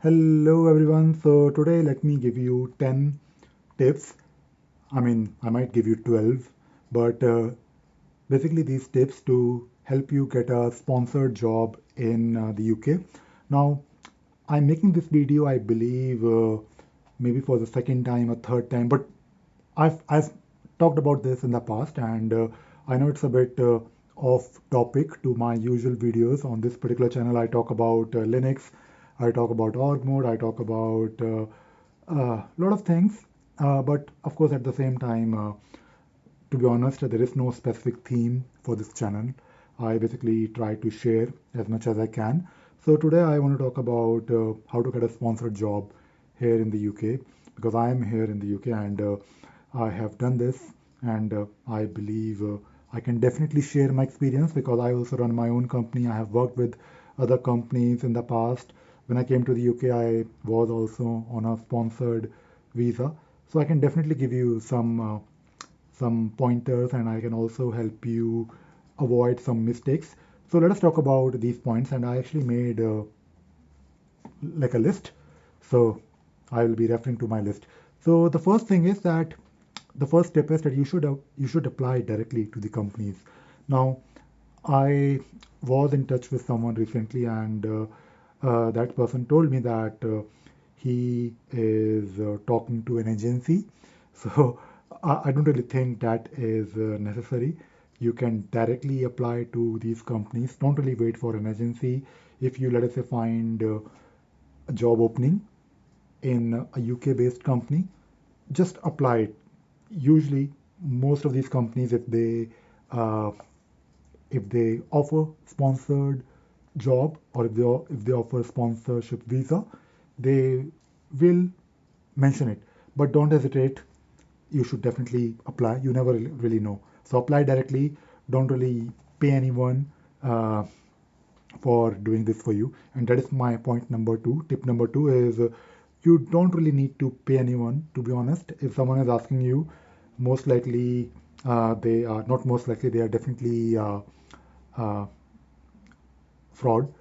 Hello everyone. So today let me give you 10 tips. I might give you 12, but basically these tips to help you get a sponsored job in the UK. Now, I'm making this video, I believe, maybe for the second time or third time, but I've talked about this in the past, and I know it's a bit off topic to my usual videos on this particular channel. I talk about Linux, I talk about org mode, I talk about a lot of things, but of course at the same time, to be honest, there is no specific theme for this channel. I basically try to share as much as I can. So today I want to talk about how to get a sponsored job here in the UK because I am here in the UK and I have done this and I believe I can definitely share my experience because I also run my own company. I have worked with other companies in the past. When I came to the UK, I was also on a sponsored visa. So I can definitely give you some pointers and I can also help you avoid some mistakes. So let us talk about these points and I actually made like a list. So I will be referring to my list. So the first thing is that the first step is that you should apply directly to the companies. Now, I was in touch with someone recently, and that person told me that he is talking to an agency. So I don't really think that is necessary. You can directly apply to these companies. Don't really wait for an agency. If you, let us say, find a job opening in a UK based company, just apply it. Usually, most of these companies, uh, if they offer sponsored job or if they offer sponsorship visa, they will mention it. But don't hesitate. You should definitely apply. You never really know. So apply directly. Don't really pay anyone uh, for doing this for you. And that is my point number two. Tip number two is you don't really need to pay anyone, to be honest. If someone is asking you, most likely they are not most likely, they are definitely uh, fraud.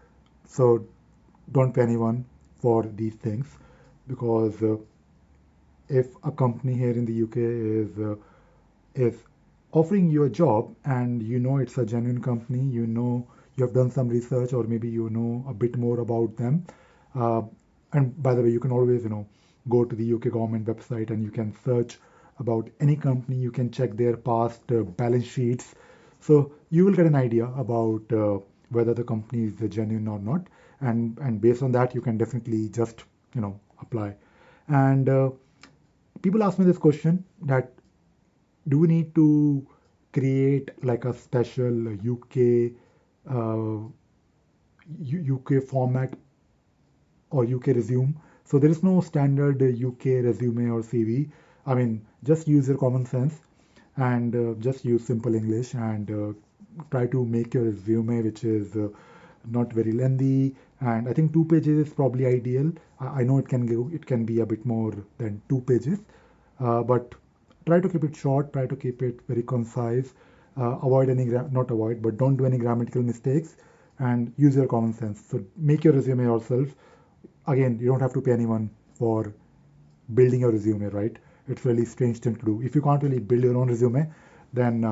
So don't pay anyone for these things because if a company here in the UK is offering you a job and you know it's a genuine company, you know you have done some research or maybe you know a bit more about them. Uh, and by the way, you can always go to the UK government website and you can search about any company. You can check their past balance sheets, so you will get an idea about whether the company is genuine or not. And based on that, you can definitely just apply. And people ask me this question that do we need to create like a special UK format or UK resume? So there is no standard UK resume or CV. I mean, just use your common sense and just use simple English and try to make your resume, which is not very lengthy. And I think 2 pages is probably ideal. I know it can be a bit more than 2 pages, but try to keep it short. Try to keep it very concise. Avoid any not avoid, but don't do any grammatical mistakes, and use your common sense. So make your resume yourself. Again, you don't have to pay anyone for building a resume, right? It's really strange thing to do. If you can't really build your own resume, then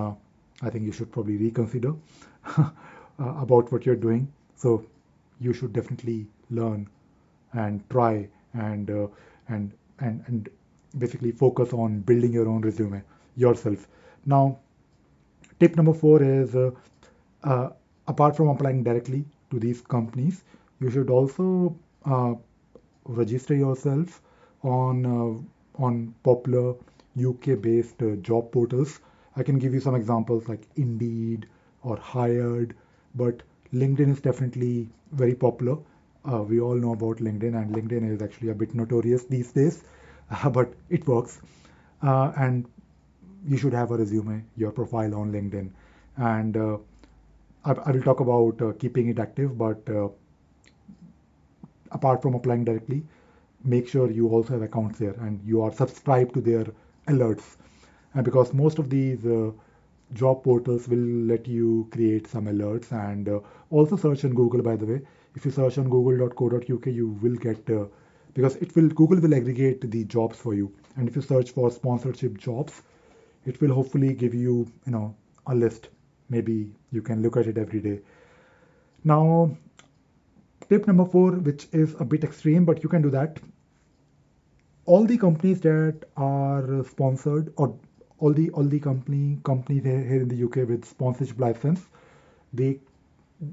I think you should probably reconsider about what you're doing. So you should definitely learn and try and and basically focus on building your own resume yourself. Now, tip number four is uh, apart from applying directly to these companies, you should also register yourself on popular UK-based job portals. I can give you some examples like Indeed or Hired, but LinkedIn is definitely very popular. We all know about LinkedIn, and LinkedIn is actually a bit notorious these days, but it works. And you should have a resume, your profile on LinkedIn, and I will talk about keeping it active. But apart from applying directly, make sure you also have accounts there and you are subscribed to their alerts. And because most of these job portals will let you create some alerts and also search in Google, by the way. if you search on google.co.uk, you will get because it will Google will aggregate the jobs for you, and if you search for sponsorship jobs, it will hopefully give you a list. Maybe you can look at it every day. Now, tip number four, which is a bit extreme, but you can do that. All the companies that are sponsored, or all the companies here in the UK with sponsorship license, they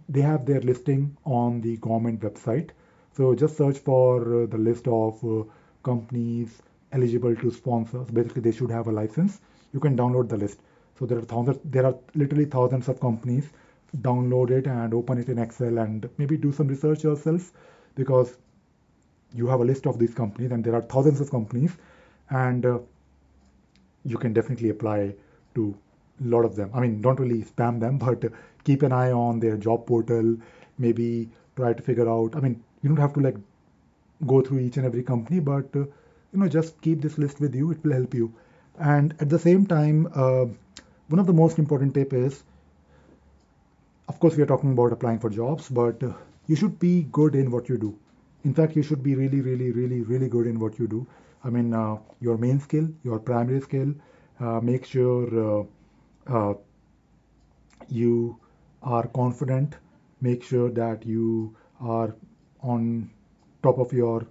they have their listing on the government website. So just search for the list of companies eligible to sponsor. So basically, they should have a license. You can download the list. So there are literally thousands of companies. Download it and open it in Excel and maybe do some research yourself, because you have a list of these companies and there are thousands of companies, and you can definitely apply to a lot of them. I mean, don't really spam them, but keep an eye on their job portal. Maybe try to figure out. I mean, you don't have to like go through each and every company, but just keep this list with you. It will help you. And at the same time, one of the most important tip is, of course, we are talking about applying for jobs, but you should be good in what you do. In fact, you should be really, really, really, really good in what you do. I mean, your main skill, your primary skill, make sure uh, you are confident, make sure that you are on top of your,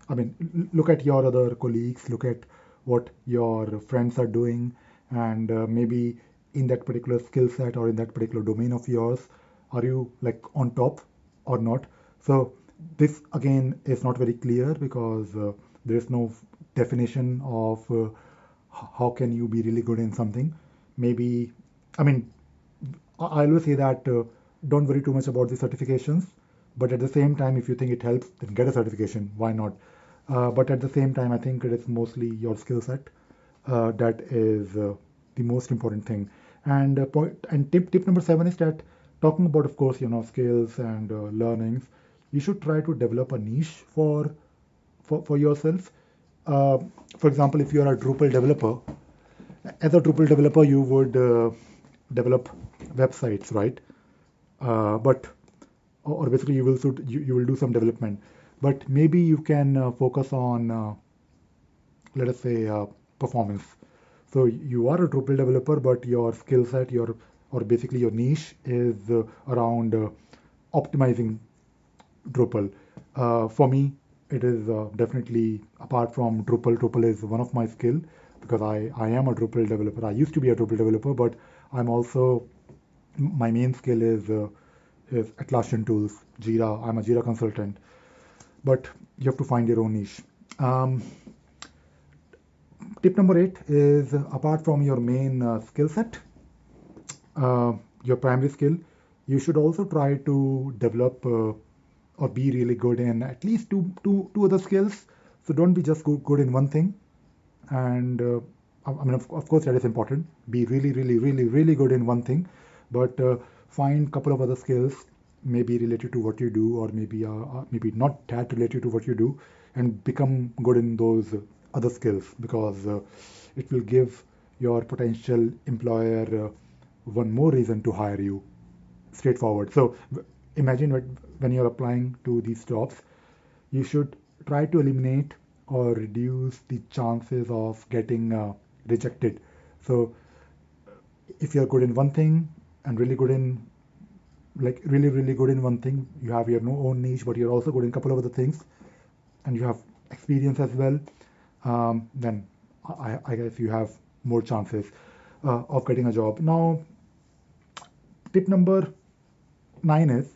I mean, look at your other colleagues, look at what your friends are doing, and maybe in that particular skill set or in that particular domain of yours, are you like on top or not? So this again is not very clear because there is no definition of how can you be really good in something. Maybe, I mean, I always say that don't worry too much about the certifications, but at the same time, if you think it helps, then get a certification. Why not? But at the same time, I think it is mostly your skill set that is the most important thing. And tip number seven is that, talking about, of course, skills and learnings, you should try to develop a niche for yourself. Uh, for example, if you are a Drupal developer, as a Drupal developer, you would develop websites, right? But or basically you will do some development, but maybe you can focus on let us say performance. So you are a Drupal developer, but your skill set, your or basically your niche is around optimizing Drupal. For me, it is definitely, apart from Drupal. Drupal is one of my skill because I am a Drupal developer. I used to be a Drupal developer, but I'm also, my main skill is Atlassian tools, Jira. I'm a Jira consultant, but you have to find your own niche. Um, Tip number eight is, apart from your main skill set, uh, your primary skill, you should also try to develop or be really good in at least two other skills. So don't be just good in one thing. And I mean, of course, that is important. Be really, really, really, really good in one thing, but find a couple of other skills, maybe related to what you do, or maybe not that related to what you do, and become good in those other skills, because it will give your potential employer one more reason to hire you. Straightforward. So imagine when you're applying to these jobs, you should try to eliminate or reduce the chances of getting rejected. So if you're good in one thing and really good in, like really really good in one thing, you have your own niche, but you're also good in a couple of other things, and you have experience as well, then I guess you have more chances of getting a job. Now, tip number nine is,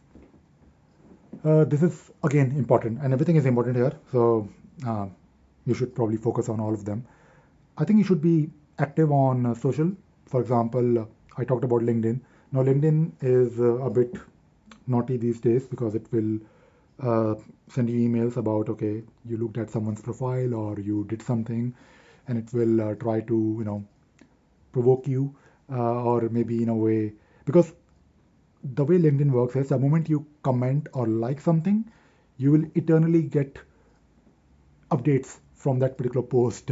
this is again important, and everything is important here. So uh, you should probably focus on all of them. I think you should be active on social. For example, I talked about LinkedIn. Now, LinkedIn is a bit naughty these days because it will send you emails about, okay, you looked at someone's profile or you did something, and it will try to, provoke you, or maybe in a way, because the way LinkedIn works is, the moment you comment or like something, you will eternally get updates from that particular post.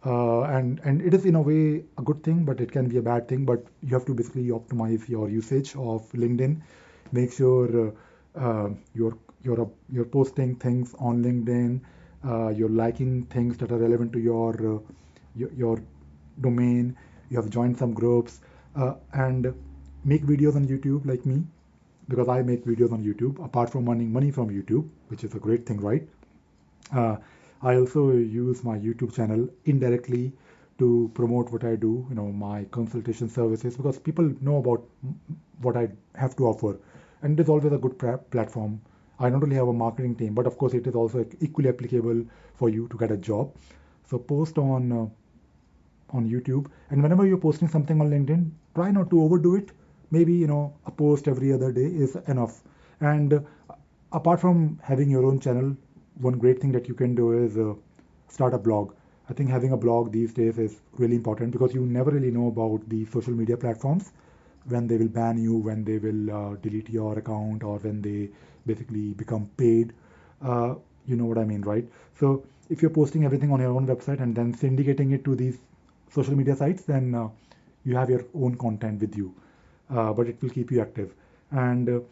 And it is in a way a good thing, but it can be a bad thing. But you have to basically optimize your usage of LinkedIn. Make sure you're posting things on LinkedIn, you're liking things that are relevant to your domain. You have joined some groups and make videos on YouTube like me, because I make videos on YouTube apart from earning money from YouTube, which is a great thing, right? Uh, I also use my YouTube channel indirectly to promote what I do, my consultation services, because people know about what I have to offer. And it is always a good platform. I not only have a marketing team, but of course, it is also equally applicable for you to get a job. So post on YouTube, and whenever you're posting something on LinkedIn, try not to overdo it. Maybe a post every other day is enough. And apart from having your own channel, one great thing that you can do is start a blog. I think having a blog these days is really important, because you never really know about the social media platforms, when they will ban you, when they will delete your account, or when they basically become paid. Uh, you know what I mean, right? So if you're posting everything on your own website and then syndicating it to these social media sites, then you have your own content with you, but it will keep you active. And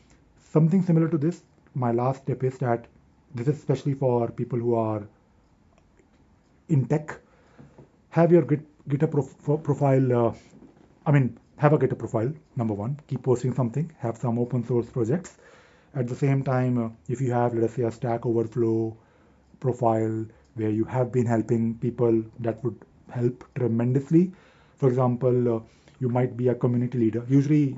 something similar to this, my last tip is that this is especially for people who are in tech. Have your GitHub profile. Have a GitHub profile. Number one, keep posting something. Have some open source projects. At the same time, if you have, let us say, a Stack Overflow profile where you have been helping people, that would help tremendously. For example, you might be a community leader. Usually,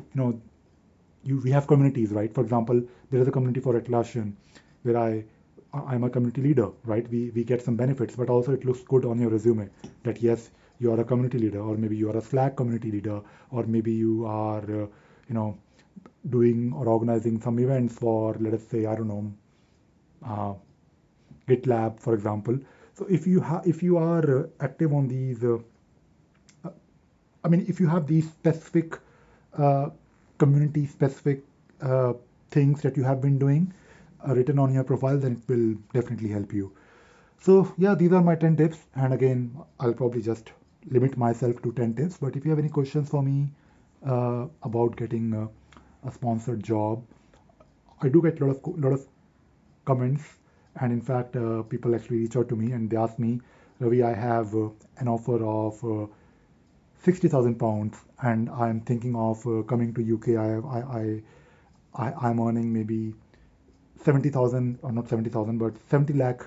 we have communities, right? For example, there is a community for Atlassian where I'm a community leader, right? We get some benefits, but also it looks good on your resume that yes, you are a community leader, or maybe you are a Slack community leader, or maybe you are doing or organizing some events for, let us say, I don't know, uh, GitLab, for example. So if you are active on these, if you have these specific uh, community specific things that you have been doing written on your profile, then it will definitely help you. So yeah, these are my 10 tips. And again, I'll probably just limit myself to 10 tips. But if you have any questions for me about getting a sponsored job, I do get a lot of comments, and in fact, people actually reach out to me and they ask me, Ravi, I have an offer of 60,000 pounds, and I'm thinking of coming to UK. I'm earning maybe 70,000, or not 70,000, but 70 lakh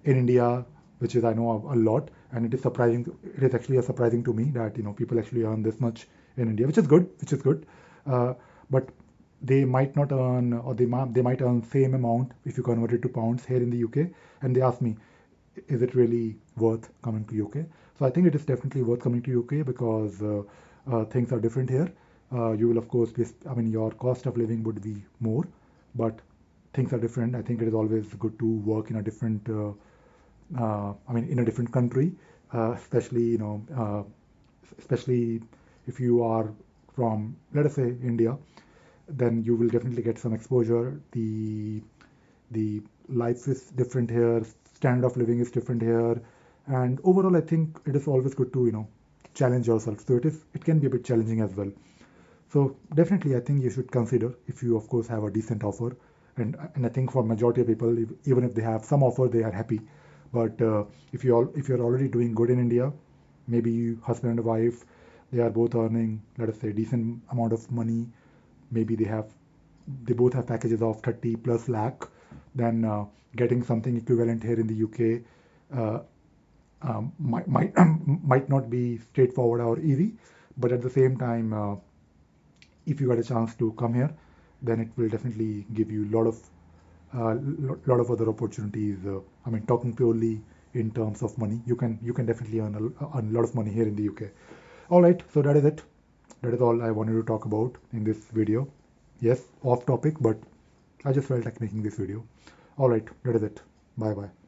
in India, which is, I know, a lot. And it is surprising. It is actually surprising to me that people actually earn this much in India, which is good. Which is good. Uh, but they might not earn, or they might earn same amount if you convert it to pounds here in the UK. And they ask me, is it really worth coming to UK? So I think it is definitely worth coming to UK, because things are different here. You will, of course, your cost of living would be more, but things are different. I think it is always good to work in a different, in a different country, especially, especially if you are from, let us say, India, then you will definitely get some exposure. The life is different here, standard of living is different here, and overall, I think it is always good to challenge yourself. So it can be a bit challenging as well. So definitely, I think you should consider, if you of course have a decent offer, and I think for majority of people, even if they have some offer, they are happy. But if you're already doing good in India, maybe you, husband and wife, they are both earning, let us say, decent amount of money. Maybe they both have packages of 30 plus lakh. Then getting something equivalent here in the UK uh, might might not be straightforward or easy. But at the same time, if you get a chance to come here, then it will definitely give you lot of other opportunities. Talking purely in terms of money, you can definitely earn a lot of money here in the UK. All right, so that is it. That is all I wanted to talk about in this video. Yes, off topic, but I just felt like making this video. All right, that is it. Bye bye.